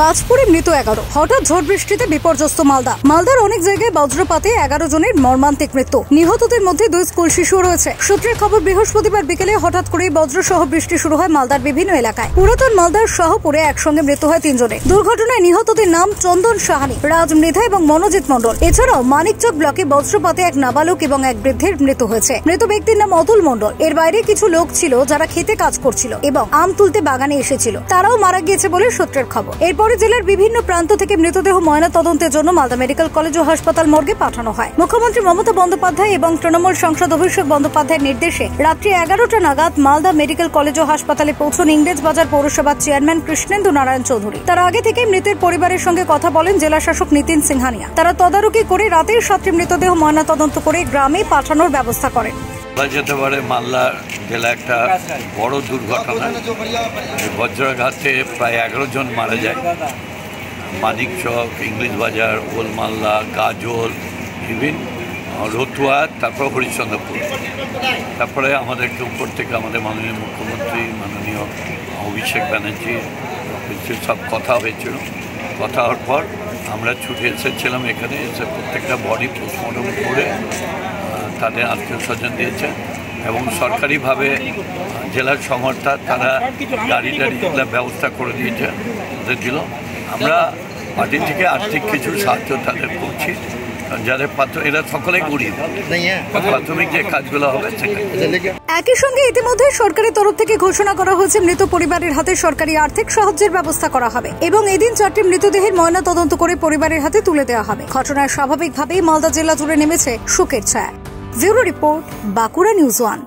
বাজপুরে মৃত 11। হঠাৎ ঝড় বৃষ্টিতে বিপর্যস্ত মালদা। মালদার অনেক জায়গায় বজ্রপাতে 11 জনের মর্মান্তিক মৃত্যু। নিহতদের মধ্যে 2 স্কুল শিশু রয়েছে। সূত্রের খবর, বৃহস্পতিবার বিকেলে হঠাৎ করেই বজ্রসহ বৃষ্টি শুরু হয় মালদার বিভিন্ন এলাকায়। পুরাতন মালদার শাহপুরে একসঙ্গে মৃত্যু হয় 3 জনের। দুর্ঘটনায় নিহতদের নাম চন্দন সাহানি, রাজ মৃধা এবং মনোজিৎ মণ্ডল। এছাড়াও মানিকচক ব্লকে বজ্রপাতে এক নাবালক এবং এক বৃদ্ধের মৃত্যু হয়েছে। মৃত ব্যক্তির নাম অতুল মণ্ডল। এর বাইরে কিছু লোক ছিল যারা খেতে কাজ করছিল এবং আম তুলতে বাগানে এসেছিল, তারাও মারা গিয়েছে বলে সূত্রের খবর। এরপরে জেলার বিভিন্ন প্রান্ত থেকে মৃতদেহ ময়না তদন্তের জন্য মালদা মেডিকেল কলেজ ও হাসপাতাল মর্গে পাঠানো হয়। মুখ্যমন্ত্রী মমতা বন্দ্যোপাধ্যায় এবং তৃণমূল সাংসদ অভিষেক বন্দ্যোপাধ্যায়ের নির্দেশে রাত্রি 11টা নাগাদ মালদা মেডিকেল কলেজ ও হাসপাতালে পৌঁছন ইংরেজবাজার পৌরসভার চেয়ারম্যান কৃষ্ণেন্দু নারায়ণ চৌধুরী। তার আগে থেকেই মৃতের পরিবারের সঙ্গে কথা বলেন জেলা শাসক নীতিন সিংহানিয়া। তারা তদারকি করে রাতের 7টি মৃতদেহ ময়না তদন্ত করে গ্রামে পাঠানোর ব্যবস্থা করেন। যেতে পারে মালদা জেলা একটা বড় দুর্ঘটনা। বজ্রাঘাতে প্রায় 11 জন মারা যায়। মানিকচক, ইংলিশ বাজার, ওল্ড মালদা, গাজল, বিভিন্ন রতুয়া, তারপর হরিশ্চন্দ্রপুর। তারপরে আমাদেরকে উপর থেকে আমাদের মাননীয় মুখ্যমন্ত্রী, মাননীয় অভিষেক ব্যানার্জি সব কথা হয়েছিল। কথা হওয়ার পর আমরা ছুটে এসেছিলাম এখানে। এসে প্রত্যেকটা বডি পোস্টমর্টম করে তাদের আত্মীয় স্বজন দিয়েছে এবং সরকারিভাবে জেলার সংস্থা তারা গাড়ি ব্যবস্থা করে দিয়েছে, ওদের দিল। আমরা পার্টি থেকে আর্থিক কিছু সাহায্য তাদের করছি, যাদের এরা সকলেই গরিব, প্রাথমিক যে কাজগুলো হবে একই সঙ্গে ইতিমধ্যে সরকারের তরফ থেকে ঘোষণা করা হয়েছে মৃত পরিবারের হাতে সরকারি আর্থিক সাহায্যের ব্যবস্থা করা হবে এবং এদিন 4টি মৃতদেহের ময়না তদন্ত করে পরিবারের হাতে তুলে দেওয়া হবে। ঘটনায় স্বাভাবিকভাবেই মালদা জেলা জুড়ে নেমেছে শোকের ছায়া। Bureau report, Bankura news 1।